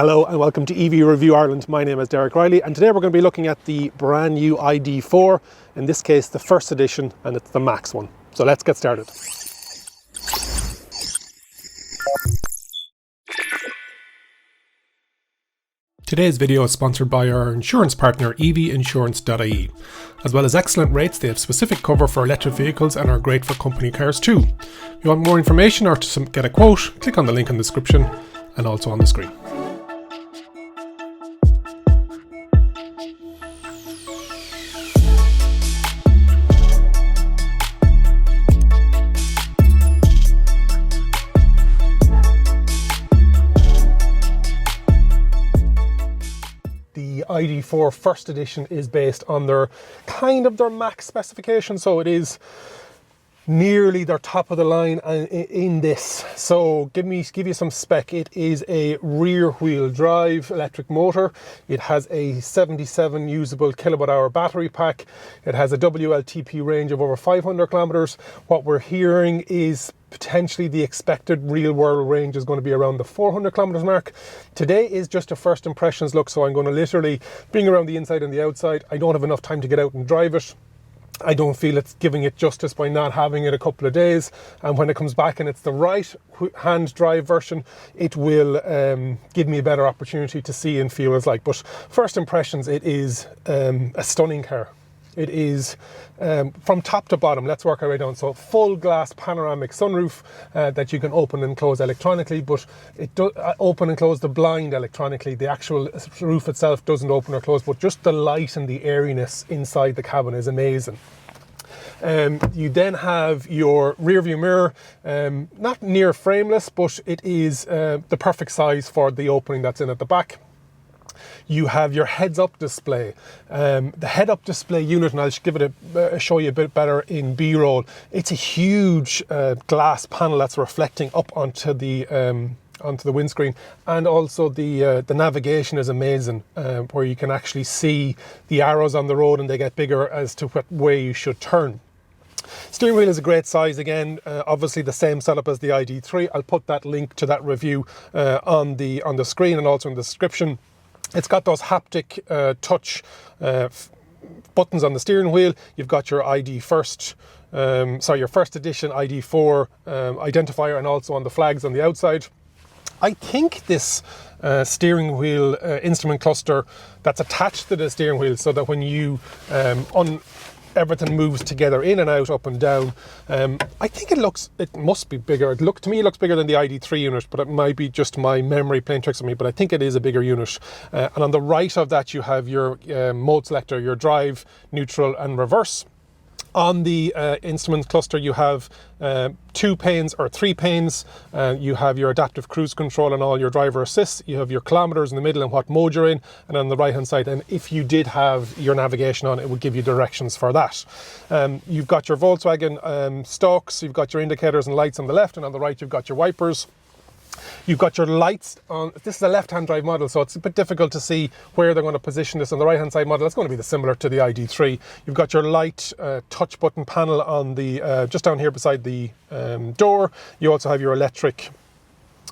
Hello and welcome to EV Review Ireland. My name is Derek Reilly and today we're going to be looking at the brand new ID.4, in this case the first edition, and it's the Max one. So let's get started. Today's video is sponsored by our insurance partner evinsurance.ie. As well as excellent rates, they have specific cover for electric vehicles and are great for company cars too. If you want more information or to get a quote, click on the link in the description and also on the screen. The ID.4 First Edition is based on their Max specification, so it is nearly their top of the line in this. So give you some spec. It is a rear wheel drive electric motor. It has a 77 usable kilowatt hour battery pack. It has a WLTP range of over 500 kilometers. What we're hearing is potentially the expected real world range is going to be around the 400 kilometers mark. Today is just a first impressions look, so I'm going to literally bring around the inside and the outside. I don't have enough time to get out and drive it. I don't feel it's giving it justice by not having it a couple of days, and when it comes back and it's the right hand drive version, it will give me a better opportunity to see and feel what it's like. But first impressions, it is a stunning car. It is from top to bottom. Let's work our way down. So full glass panoramic sunroof that you can open and close electronically, but it does open and close the blind electronically. The actual roof itself doesn't open or close, but just the light and the airiness inside the cabin is amazing. You then have your rear view mirror, not near frameless, but it is the perfect size for the opening that's in at the back. You have your heads-up display. The head-up display unit, and I'll give it show you a bit better in B-roll. It's a huge glass panel that's reflecting up onto the windscreen, and also the navigation is amazing, where you can actually see the arrows on the road and they get bigger as to what way you should turn. Steering wheel is a great size again, obviously the same setup as the ID.3. I'll put that link to that review on the screen and also in the description. It's got those haptic touch buttons on the steering wheel. You've got your your first edition ID.4 identifier, and also on the flags on the outside. I think this steering wheel instrument cluster that's attached to the steering wheel, so that when you everything moves together in and out, up and down. I think it must be bigger. To me it looks bigger than the ID.3 unit, but it might be just my memory playing tricks on me, but I think it is a bigger unit. And on the right of that you have your mode selector, your drive, neutral and reverse. On the instrument cluster you have 2 panes or 3 panes. You have your adaptive cruise control and all your driver assists. You have your kilometers in the middle and what mode you're in, and on the right hand side, and if you did have your navigation on, it would give you directions for that. You've got your Volkswagen stalks, you've got your indicators and lights on the left, and on the right you've got your wipers. You've got your lights on. This is a left-hand drive model, so it's a bit difficult to see where they're going to position this. On the right-hand side model, it's going to be similar to the ID.3. You've got your light touch button panel on the just down here beside the door. You also have your electric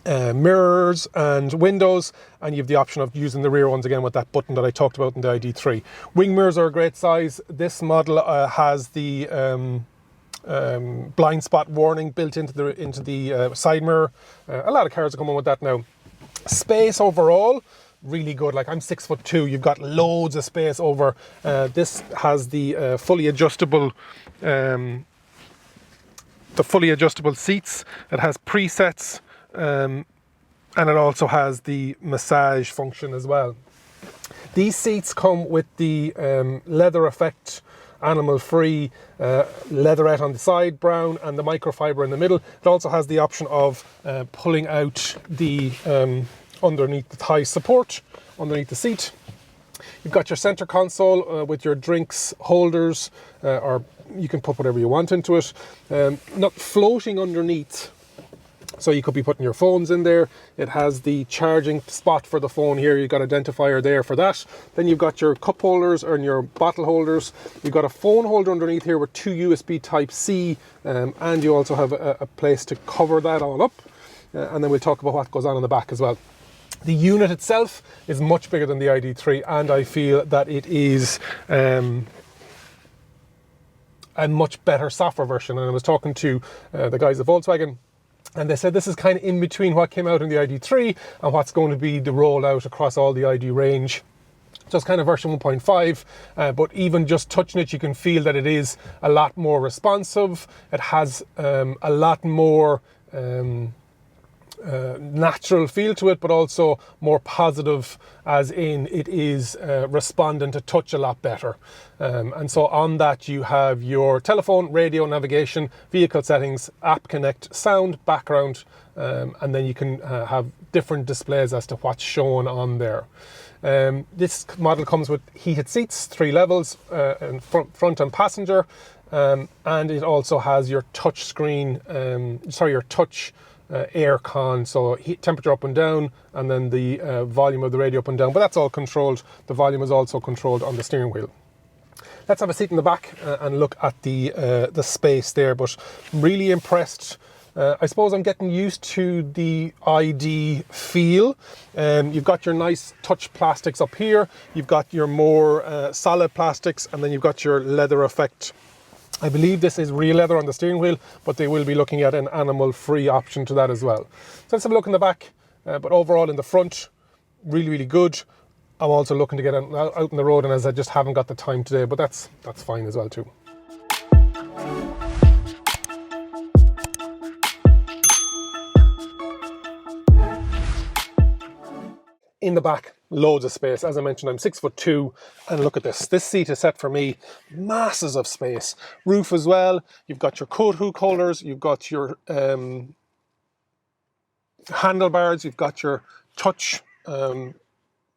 mirrors and windows, and you have the option of using the rear ones again with that button that I talked about in the ID.3. Wing mirrors are a great size. This model has the blind spot warning built into the side mirror. A lot of cars are coming with that now. Space overall, really good. Like, I'm 6'2", you've got loads of space over. This has the fully adjustable seats. It has presets, and it also has the massage function as well. These seats come with the leather effect, animal-free leatherette on the side, brown, and the microfiber in the middle. It also has the option of pulling out the underneath the thigh support underneath the seat. You've got your center console with your drinks holders, or you can put whatever you want into it. Not floating underneath, so you could be putting your phones in there. It has the charging spot for the phone here. You've got identifier there for that. Then you've got your cup holders and your bottle holders. You've got a phone holder underneath here with 2 USB Type-C, and you also have a place to cover that all up. And then we'll talk about what goes on in the back as well. The unit itself is much bigger than the ID.3, and I feel that it is a much better software version. And I was talking to the guys at Volkswagen, and they said this is kind of in between what came out in the ID.3 and what's going to be the rollout across all the ID range. Just kind of version 1.5, but even just touching it, you can feel that it is a lot more responsive. It has a lot more natural feel to it, but also more positive, as in it is responding to touch a lot better. And so on that you have your telephone, radio, navigation, vehicle settings, app connect, sound, background, and then you can have different displays as to what's shown on there. This model comes with heated seats, 3 levels, in front and passenger, and it also has your touch screen, your touch air con, so heat, temperature up and down, and then the volume of the radio up and down, but that's all controlled. The volume is also controlled on the steering wheel. Let's have a seat in the back and look at the space there, but really impressed. I suppose I'm getting used to the ID feel. You've got your nice touch plastics up here, you've got your more solid plastics, and then you've got your leather effect. I believe this is real leather on the steering wheel, but they will be looking at an animal-free option to that as well. So let's have a look in the back, but overall in the front, really, really good. I'm also looking to get out on the road, and as I just haven't got the time today, but that's fine as well too. In the back, loads of space. As I mentioned, I'm 6'2", and look at this. This seat is set for me. Masses of space. Roof as well. You've got your coat hook holders. You've got your handlebars. You've got your touch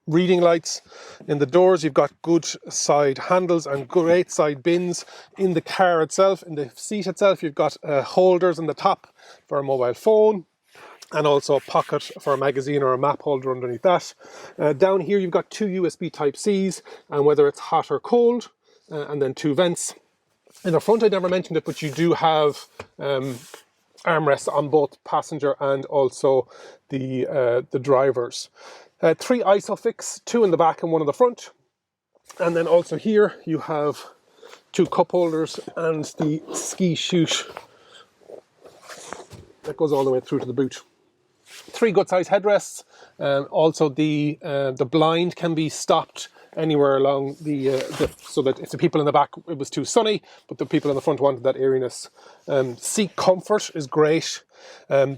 reading lights. In the doors, you've got good side handles and great side bins. In the car itself, in the seat itself, you've got holders in the top for a mobile phone, and also a pocket for a magazine or a map holder underneath that. Down here you've got 2 USB Type-Cs, and whether it's hot or cold, and then 2 vents. In the front I never mentioned it, but you do have armrests on both passenger and also the drivers. 3 ISOFIX, 2 in the back and 1 in the front. And then also here you have 2 cup holders and the ski chute that goes all the way through to the boot. 3 good sized headrests. Also the blind can be stopped anywhere along so that if the people in the back, it was too sunny, but the people in the front wanted that airiness. Seat comfort is great.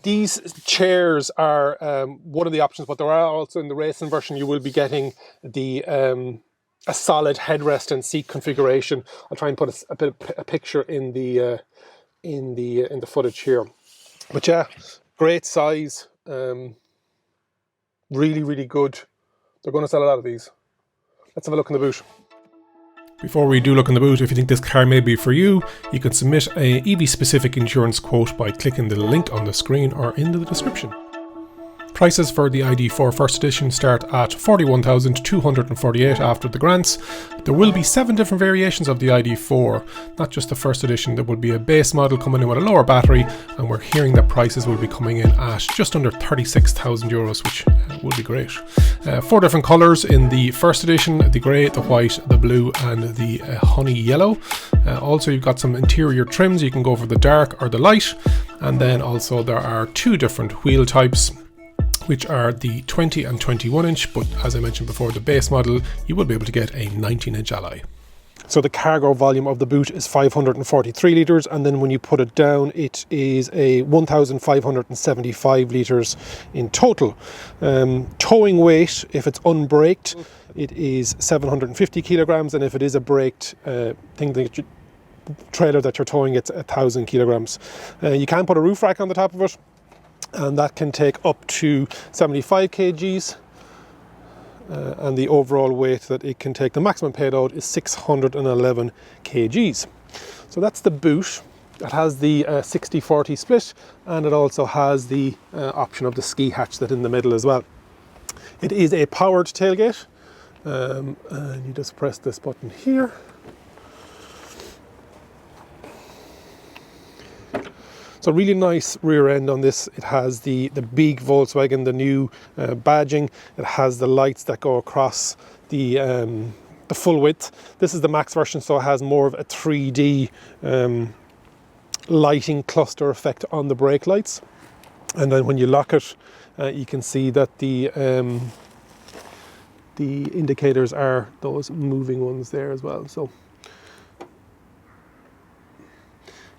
These chairs are one of the options, but there are also, in the racing version, you will be getting the a solid headrest and seat configuration. I'll try and put a picture in the footage here. But yeah, great size. Really, really good. They're going to sell a lot of these. Let's have a look in the boot. Before we do look in the boot, if you think this car may be for you, you can submit a EV-specific insurance quote by clicking the link on the screen or in the description. Prices for the ID.4 First Edition start at $41,248 after the grants. There will be 7 different variations of the ID.4, not just the First Edition. There will be a base model coming in with a lower battery, and we're hearing that prices will be coming in at just under €36,000, which will be great. 4 different colours in the First Edition: the grey, the white, the blue and the honey yellow. Also you've got some interior trims. You can go for the dark or the light, and then also there are 2 different wheel types, which are the 20 and 21 inch, but as I mentioned before, the base model, you will be able to get a 19 inch alloy. So the cargo volume of the boot is 543 litres, and then when you put it down, it is a 1,575 litres in total. Towing weight, if it's unbraked, it is 750 kilograms, and if it is a braked trailer that you're towing, it's 1,000 kilograms. You can put a roof rack on the top of it, and that can take up to 75 kgs, and the overall weight that it can take, the maximum payload, is 611 kgs. So that's the boot. It has the 60-40 split, and it also has the option of the ski hatch that's in the middle as well. It is a powered tailgate, and you just press this button here. So really nice rear end on this. It has the big Volkswagen, the new badging. It has the lights that go across the full width. This is the max version, so it has more of a 3D lighting cluster effect on the brake lights. And then when you lock it, you can see that the indicators are those moving ones there as well. So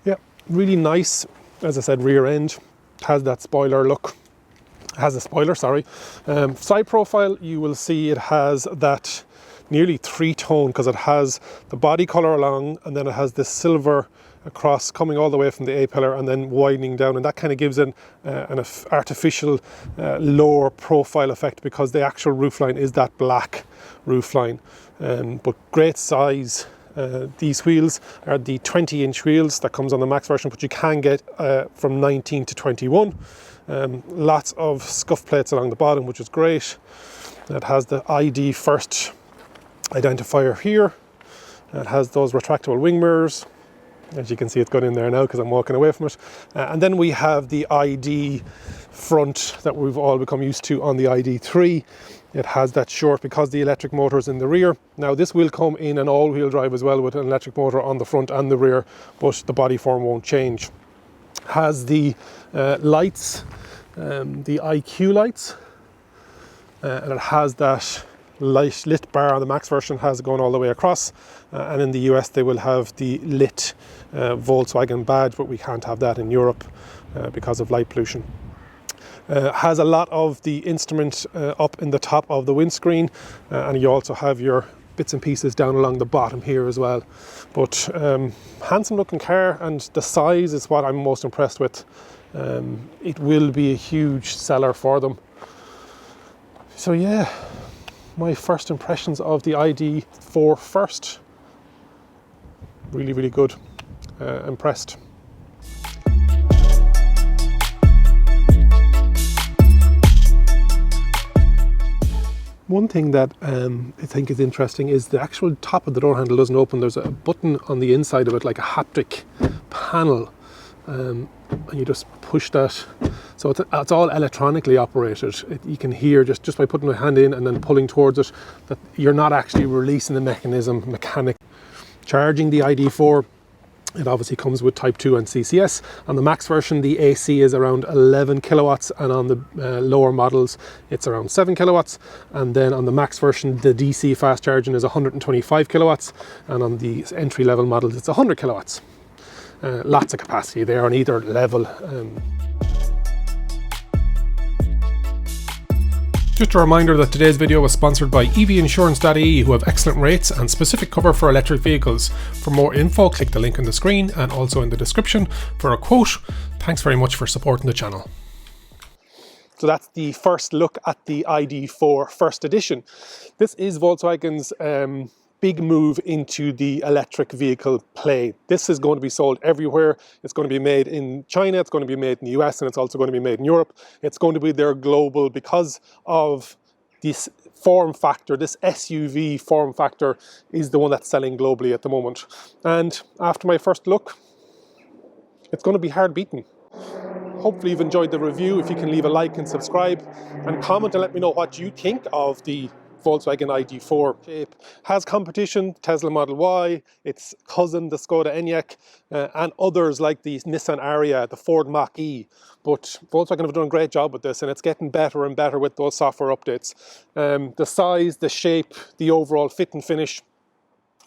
yeah, really nice. As I said, rear end has that spoiler look. Has a spoiler, sorry. Side profile, you will see it has that nearly three-tone, because it has the body color along, and then it has this silver across coming all the way from the A-pillar and then widening down, and that kind of gives it an artificial lower profile effect, because the actual roofline is that black roofline. But great size. These wheels are the 20-inch wheels that comes on the max version, but you can get from 19 to 21. Lots of scuff plates along the bottom, which is great. It has the ID First identifier here. It has those retractable wing mirrors. As you can see, it's got in there now because I'm walking away from it. And then we have the ID front that we've all become used to on the ID.3. It has that short, because the electric motor is in the rear. Now this will come in an all-wheel drive as well, with an electric motor on the front and the rear, but the body form won't change. Has the lights, the IQ lights, and it has that lit bar on the max version, has going all the way across, and in the US they will have the lit Volkswagen badge, but we can't have that in Europe because of light pollution. Has a lot of the instrument up in the top of the windscreen, and you also have your bits and pieces down along the bottom here as well. But handsome looking car, and the size is what I'm most impressed with. It will be a huge seller for them. So yeah, my first impressions of the ID.4 First. Really, really good. Impressed. One thing that I think is interesting is the actual top of the door handle doesn't open. There's a button on the inside of it, like a haptic panel, and you just push that. So it's all electronically operated. You can hear just by putting my hand in and then pulling towards it that you're not actually releasing the mechanism mechanic. Charging the ID.4, it obviously comes with Type 2 and CCS. On the max version, the AC is around 11 kilowatts, and on the lower models, it's around 7 kilowatts. And then on the max version, the DC fast charging is 125 kilowatts, and on the entry-level models, it's 100 kilowatts. Lots of capacity there on either level. Just a reminder that today's video was sponsored by evinsurance.ie, who have excellent rates and specific cover for electric vehicles. For more info, click the link on the screen and also in the description for a quote. Thanks very much for supporting the channel. So that's the first look at the ID.4 First Edition. This is Volkswagen's big move into the electric vehicle play. This is going to be sold everywhere. It's going to be made in China, it's going to be made in the US, and it's also going to be made in Europe. It's going to be their global, because of this form factor, this SUV form factor is the one that's selling globally at the moment. And after my first look, it's going to be hard beaten. Hopefully you've enjoyed the review. If you can leave a like and subscribe and comment and let me know what you think of the Volkswagen ID.4 shape. Has competition, Tesla Model Y, its cousin, the Skoda Enyaq, and others like the Nissan Ariya, the Ford Mach-E. But Volkswagen have done a great job with this, and it's getting better and better with those software updates. The size, the shape, the overall fit and finish,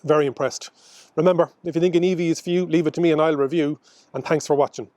very impressed. Remember, if you think an EV is for you, leave it to me and I'll review. And thanks for watching.